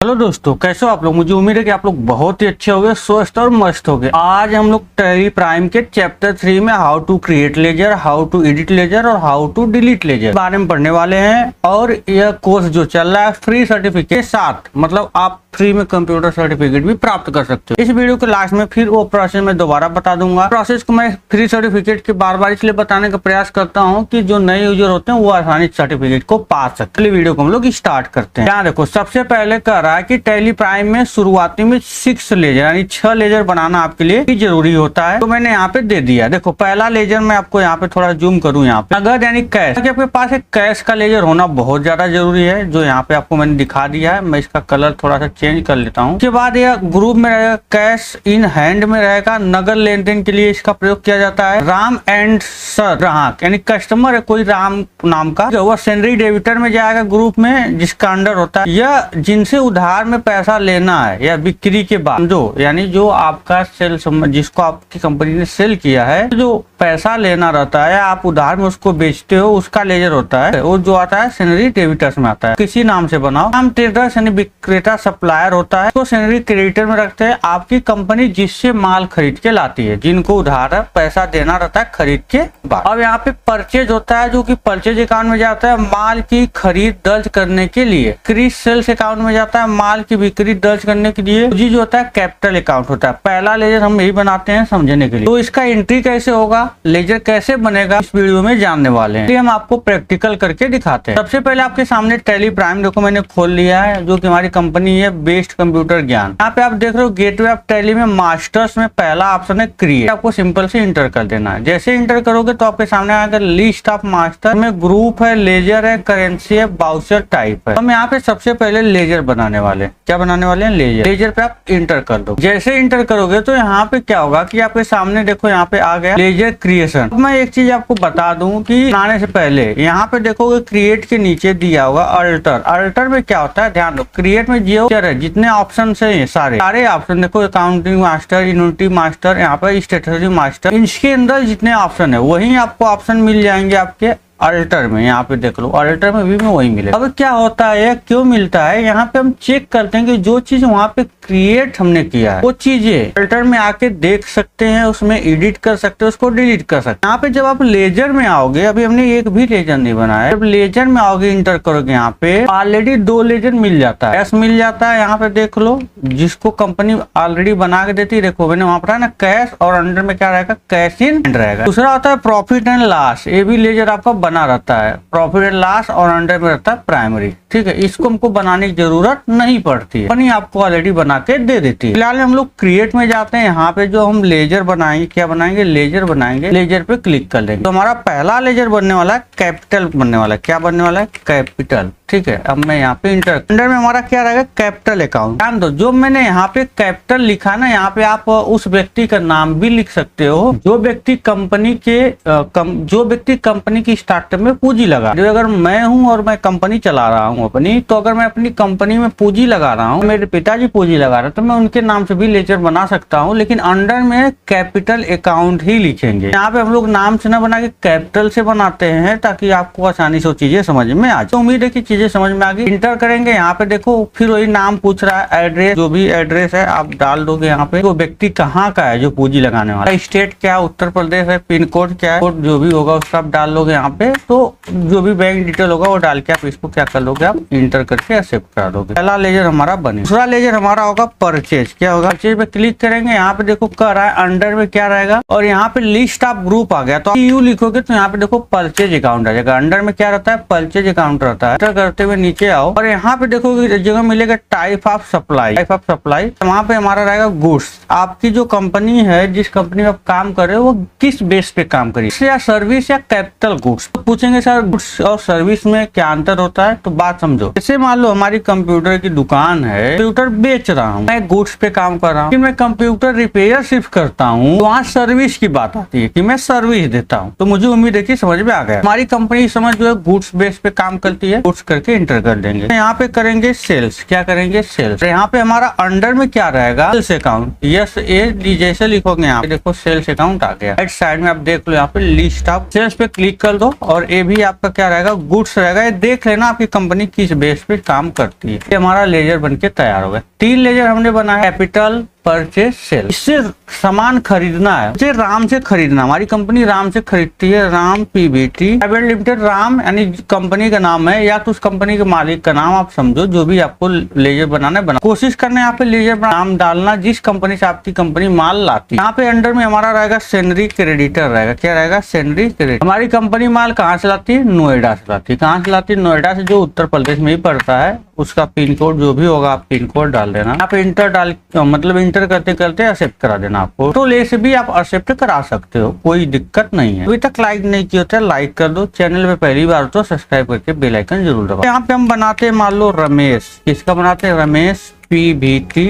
Hello दोस्तों, कैसे हो आप लोग। मुझे उम्मीद है कि आप लोग बहुत ही अच्छे होंगे, स्वस्थ और मस्त होंगे। आज हम लोग टैली प्राइम के चैप्टर 3 में how to create ledger, how to edit ledger और हाउ टू डिलीट लेजर बारे में पढ़ने वाले हैं। और यह कोर्स जो चल रहा है फ्री सर्टिफिकेट के साथ, मतलब आप फ्री में कंप्यूटर सर्टिफिकेट भी प्राप्त कर सकते हो। इस वीडियो के लास्ट में फिर वो प्रोसेस मैं दोबारा बता दूंगा। प्रोसेस को मैं फ्री सर्टिफिकेट के बार बार इसलिए बताने का प्रयास करता हूँ कि जो नए यूजर होते हैं वो आसानी से सर्टिफिकेट को पा सकते हैं। वीडियो को हम लोग स्टार्ट करते हैं। यहाँ देखो, सबसे पहले कह रहा है कि टैली प्राइम में शुरुआती में 6 लेजर यानी 6 लेजर बनाना आपके लिए ही जरूरी होता है। तो मैंने यहाँ पे दे दिया। देखो, पहला लेजर मैं आपको यहाँ पे थोड़ा जूम करूँ, यहाँ पे नगद यानी कैश, आपके पास एक कैश का लेजर होना बहुत ज्यादा जरूरी है, जो यहाँ पे आपको मैंने दिखा दिया है। मैं इसका कलर थोड़ा सा चेंज कर लेता हूँ। उसके बाद यह ग्रुप में रहेगा, कैश इन हैंड में रहेगा। नगद लेन देन के लिए इसका प्रयोग किया जाता है। राम एंड सर ग्राहक यानी कस्टमर है कोई राम नाम का, वह सैलरी डेबिटर में जाएगा ग्रुप में, जिसका अंडर होता है। यह जिनसे उधार में पैसा लेना है या बिक्री के बाद, जो यानी जो आपका सेल, जिसको आपकी कंपनी ने सेल किया है, जो पैसा लेना रहता है, आप उधार में उसको बेचते हो, उसका लेजर होता है। वो जो आता है सैलरी डेबिटर्स में आता है। किसी नाम से बनाओ। नाम ट्रेडर्स यानी विक्रेता सप्लायर होता है, तो सैलरी क्रेडिटर में रखते हैं। आपकी कंपनी जिससे माल खरीद के लाती है, जिनको उधार पैसा देना रहता है खरीद के बाद। अब यहाँ पे परचेज होता है, जो कि परचेज अकाउंट में जाता है माल की खरीद दर्ज करने के लिए। क्रीज सेल्स अकाउंट में जाता है माल की बिक्री दर्ज करने के लिए। जी जो होता है कैपिटल अकाउंट होता है। पहला लेजर हम यही बनाते हैं समझने के लिए। तो इसका एंट्री कैसे होगा, लेजर कैसे बनेगा, इस वीडियो में जानने वाले हैं। हम आपको प्रैक्टिकल करके दिखाते हैं। सबसे पहले आपके सामने टैली प्राइम देखो मैंने खोल लिया है, जो कि हमारी कंपनी है बेस्ट कंप्यूटर ज्ञान। यहाँ पे आप देख रहे हो गेटवे ऑफ टैली में मास्टर्स में पहला ऑप्शन है क्रिएट। आपको सिंपल से इंटर कर देना है। जैसे इंटर करोगे तो आपके सामने आएगा लिस्ट ऑफ मास्टर में ग्रुप है, लेजर है, करेंसी है, बाउचर टाइप है। हम यहाँ पे सबसे पहले लेजर बनाने वाले हैं। क्या बनाने वाले हैं? लेजर। लेजर पे आप इंटर कर दो। जैसे इंटर करोगे तो यहाँ पे क्या होगा कि आपके सामने देखो यहाँ पे आ गया लेजर क्रिएशन। अब मैं एक चीज आपको बता दूं कि बनाने से पहले यहाँ पे देखोगे क्रिएट के नीचे दिया होगा अल्टर। अल्टर में क्या होता है ध्यान दो। क्रिएट में जो जितने ऑप्शन है सारे ऑप्शन देखो, अकाउंटिंग मास्टर, यूनिटी मास्टर, यहाँ पे स्टेटसरी मास्टर, इसके अंदर जितने ऑप्शन है वही आपको ऑप्शन मिल जाएंगे आपके अल्टर में। यहाँ पे देख लो अल्टर में भी वही मिले। अब क्या होता है, क्यों मिलता है, यहाँ पे हम चेक करते हैं कि जो चीज वहाँ पे क्रिएट हमने किया है वो चीजें अल्टर में आके देख सकते हैं, उसमें एडिट कर सकते हैं, उसको डिलीट कर सकते हैं। यहाँ पे जब आप लेजर में आओगे, अभी हमने एक भी लेजर नहीं बनाया, जब लेजर में आओगे इंटर करोगे यहाँ पे ऑलरेडी 2 लेजर मिल जाता है। कैश मिल जाता है, यहाँ पे देख लो, जिसको कंपनी ऑलरेडी बना के देती है। देखो मैंने वहाँ पर है ना कैश, और अंडर में क्या रहेगा, कैश इन हैंड रहेगा। दूसरा होता है प्रॉफिट एंड लॉस। ये भी लेजर आपका बना रहता है, प्रॉफिट एंड लॉस, और अंडर में रहता है प्राइमरी। ठीक है, इसको हमको बनाने की जरूरत नहीं पड़ती है, कंपनी आपको ऑलरेडी बना के दे देती है। फिलहाल हम लोग क्रिएट में जाते हैं। यहाँ पे जो हम लेजर बनाएंगे, क्या बनाएंगे, लेजर बनाएंगे। लेजर पे क्लिक कर लेंगे तो हमारा पहला लेजर बनने वाला है कैपिटल बनने वाला है। क्या बनने वाला है? कैपिटल। ठीक है, अब मैं यहाँ पे इंटर, अंडर में हमारा क्या रहेगा, कैपिटल अकाउंट। ध्यान दो, जो मैंने यहाँ पे कैपिटल लिखा ना, यहाँ पे आप उस व्यक्ति का नाम भी लिख सकते हो जो व्यक्ति कंपनी के जो व्यक्ति कंपनी की स्टार्टअप में पूंजी लगा। जो अगर मैं हूँ और मैं कंपनी चला रहा हूँ अपनी, तो अगर मैं अपनी कंपनी में पूंजी लगा रहा हूँ, मेरे पिताजी पूंजी लगा रहे हैं, तो मैं उनके नाम से भी लेजर बना सकता हूँ, लेकिन अंडर में कैपिटल अकाउंट ही लिखेंगे। यहाँ पे हम लोग नाम से ना बना के कैपिटल से बनाते हैं, ताकि आपको आसानी से चीजें समझ में आ जाए। तो उम्मीद है कि चीजें समझ में आ गई। इंटर करेंगे, यहाँ पे देखो फिर वही नाम पूछ रहा है, एड्रेस, जो भी एड्रेस है आप डाल दोगे। यहाँ पे वो व्यक्ति कहाँ का है जो पूंजी लगाने वाला, स्टेट क्या है, उत्तर प्रदेश है, पिन कोड क्या है, कोड जो भी होगा उसका आप डाल लोगे यहाँ पे। तो जो भी बैंक डिटेल होगा वो डाल के आप इसको क्या कर लोगे, आप इंटर करके एक्सेप्ट करा दोगे। पहला लेजर हमारा बने। दूसरा लेजर हमारा होगा परचेज। क्या होगा, परचेज पे क्लिक करेंगे। यहाँ पे देखो कर रहा है अंडर में क्या रहेगा, और यहाँ पे लिस्ट ऑफ ग्रुप आ गया, तो यू लिखोगे तो यहाँ पे देखो परचेज अकाउंट आ जाएगा। अंडर में क्या रहता है, परचेज अकाउंट रहता है। इंटर करते हुए नीचे आओ और यहाँ पे देखोगे जगह मिलेगा type of supply. Type of supply वहाँ पे हमारा रहेगा गुड्स। आपकी जो कंपनी है, जिस कंपनी में आप काम कर रहे हो, वो किस बेस पे काम करिए, या सर्विस या कैपिटल गुड्स। तो पूछेंगे सर गुड्स और सर्विस में क्या अंतर होता है, तो बात समझो। जैसे मान लो हमारी कंप्यूटर की दुकान है, कंप्यूटर बेच रहा हूँ, मैं गुड्स पे काम कर रहा हूँ, मैं कंप्यूटर रिपेयर सिर्फ करता हूँ, तो वहाँ सर्विस की बात आती है कि मैं सर्विस देता हूँ। तो मुझे उम्मीद है कि समझ में आ गया। हमारी कंपनी समझ जो है गुड्स बेस पे काम करती है। गुड्स करके इंटर कर देंगे। यहाँ पे करेंगे सेल्स। क्या करेंगे, सेल्स। यहाँ पे हमारा अंडर में क्या रहेगा, सेल्स अकाउंट। यस ए जैसे लिखोगे यहाँ पे देखो सेल्स अकाउंट आ गया। राइट साइड में आप देख लो यहाँ पे लिस्ट ऑफ सेल्स पे क्लिक कर दो, और ये भी आपका क्या रहेगा, गुड्स रहेगा। ये देख लेना आपकी कंपनी किस बेस पे काम करती है। ये हमारा लेजर बनके तैयार हो गया। 3 लेजर हमने बनाया, कैपिटल, परचेज, सेल। इससे सामान खरीदना है, इसे राम से खरीदना। हमारी कंपनी राम से खरीदती है, Ram Pvt private limited. Ram यानी कंपनी का नाम है या तो उस कंपनी के मालिक का नाम आप समझो, जो भी आपको लेजर बनाना है बना। कोशिश करना है यहाँ पे लेजर नाम डालना जिस कंपनी से आपकी कंपनी माल लाती है। यहाँ पे अंडर में हमारा रहेगा सेनरी क्रेडिटर रहेगा। क्या रहेगा? सेनरी क्रेडिटर। हमारी कंपनी माल कहाँ से लाती है? नोएडा से लाती है। कहाँ से लाती है? नोएडा से, जो उत्तर प्रदेश में ही पड़ता है। उसका पिन कोड जो भी होगा आप पिन कोड डाल देना। यहाँ पे इंटर डाल मतलब इंटर करते करते एक्सेप्ट करा देना आपको। तो ले से भी आप एक्सेप्ट करा सकते हो, कोई दिक्कत नहीं है। अभी तक लाइक नहीं किया होता है, लाइक कर दो। चैनल पे पहली बार तो सब्सक्राइब करके बेल आइकन जरूर दबाओ। यहाँ पे हम बनाते हैं मान लो रमेश। किसका बनाते हैं? Ramesh PVT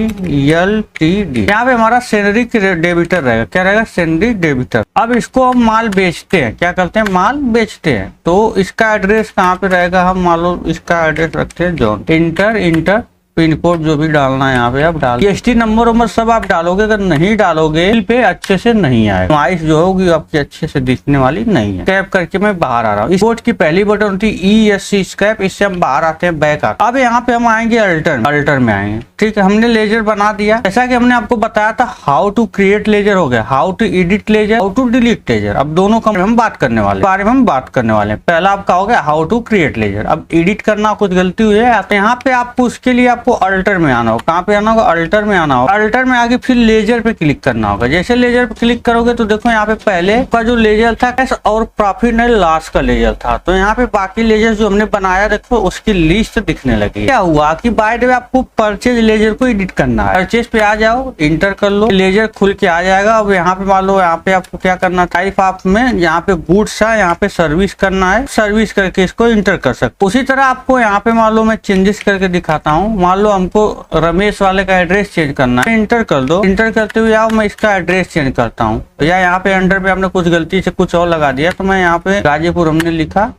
LTD। यहाँ पे हमारा सेनरी डेबिटर रहेगा। क्या रहेगा? सेनरी डेबिटर। अब इसको हम माल बेचते हैं। क्या करते हैं? माल बेचते हैं। तो इसका एड्रेस कहाँ पे रहेगा? हम मान लो इसका एड्रेस रखते हैं जॉन। इंटर पिन कोड जो भी डालना है यहाँ पे आप डाल। GST नंबर सब आप डालोगे। अगर नहीं डालोगे बिल पे अच्छे से नहीं आएगा, नॉइस जो होगी आपकी अच्छे से दिखने वाली नहीं है। स्कैप करके मैं बाहर आ रहा हूँ। इस बोर्ड की पहली बटन होती है ESC स्कैप, इससे हम बाहर आते हैं, बैक आते हैं। अब यहाँ पे हम आएंगे अल्टर में आएंगे। ठीक है, हमने लेजर बना दिया। जैसा कि हमने आपको बताया था हाउ टू क्रिएट लेजर हो गया, how to edit ledger, how to delete ledger. अब दोनों का हम बात करने वाले बारे में हम बात करने वाले हैं। पहला आपका हो गया हाउ टू क्रिएट लेजर। अब एडिट करना कुछ गलती हुई है तो यहाँ पे आपको उसके लिए आपको अल्टर में आना होगा। कहाँ पे आना होगा? अल्टर में आना होगा। अल्टर में आगे फिर लेजर पे क्लिक करना होगा। जैसे लेजर पे क्लिक करोगे तो देखो यहाँ पे पहले का जो लेजर था और प्रॉफिट एंड लॉस का लेजर था, तो यहाँ पे बाकी लेजर जो हमने बनाया देखो उसकी लिस्ट दिखने लगी। क्या हुआ कि बाय द वे आपको परचेज लेजर को एडिट करना है। परचेज पे आ जाओ, इंटर कर लो, लेजर खुल के आ जाएगा। अब यहाँ पे मान लो यहाँ पे आपको क्या करना है? टाइप ऑफ में यहाँ पे गुड्स है, यहाँ पे सर्विस करना है। सर्विस करके इसको इंटर कर सकते। उसी तरह आपको यहाँ पे मान लो मैं चेंजेस करके दिखाता हूँ। मान लो हमको रमेश वाले का एड्रेस चेंज करना है, इंटर कर दो। इंटर करते हुए आओ, मैं इसका एड्रेस चेंज करता हूँ। या यहाँ पे अंडर पे आपने कुछ गलती से कुछ और लगा दिया तो मैं यहाँ पे गाजीपुर हमने लिखा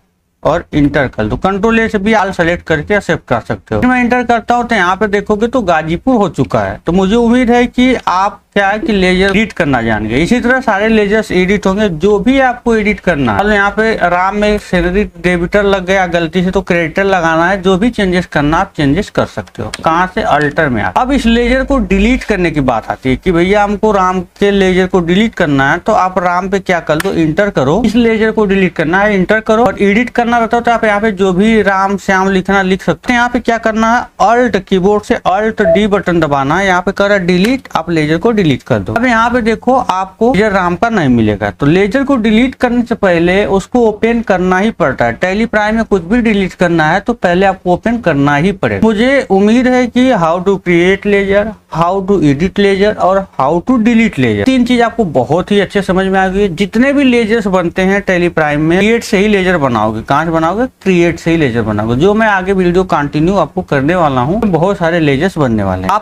और इंटर कर दो। कंट्रोल ए से भी आल सेलेक्ट करके एक्सेप्ट कर सकते हो। मैं इंटर करता हूँ तो यहाँ पे देखोगे तो गाजीपुर हो चुका है। तो मुझे उम्मीद है कि आप क्या है कि लेजर एडिट करना जान गए। इसी तरह सारे लेजर्स एडिट होंगे जो भी आपको एडिट करना है। यहाँ पे राम में सेनरी डेबिटर लग गया गलती से, तो क्रेडिटर लगाना है। जो भी चेंजेस करना आप चेंजेस कर सकते हो। कहाँ से? अल्टर में। अब इस लेजर को डिलीट करने की बात आती है कि भैया हमको राम के लेजर को डिलीट करना है, तो आप राम पे क्या कर दो? इंटर करो। इस लेजर को डिलीट करना है, इंटर करो। और एडिट करना रहता है तो आप यहाँ पे जो भी राम श्याम लिखना लिख सकते हैं। यहाँ पे क्या करना है? अल्ट कीबोर्ड से अल्ट D बटन दबाना है। यहाँ पे कर डिलीट, आप लेजर को डिलीट कर दो। अब यहाँ पे देखो आपको लेजर राम का नहीं मिलेगा। तो लेजर को डिलीट करने से पहले उसको ओपन करना ही पड़ता है। टैली प्राइम में कुछ भी डिलीट करना है तो पहले आपको ओपन करना ही पड़ेगा। मुझे उम्मीद है कि how to create ledger, how to edit ledger और हाउ टू डिलीट लेजर, 3 चीज आपको बहुत ही अच्छे समझ में आ गई। जितने भी लेजर्स बनते हैं टैली प्राइम में, क्रिएट से ही लेजर बनाओगे। कहाँ से बनाओगे? क्रिएट से ही लेजर बनाओगे। जो मैं आगे वीडियो कंटिन्यू आपको करने वाला हूँ, बहुत सारे लेजर्स बनने वाले हैं। आप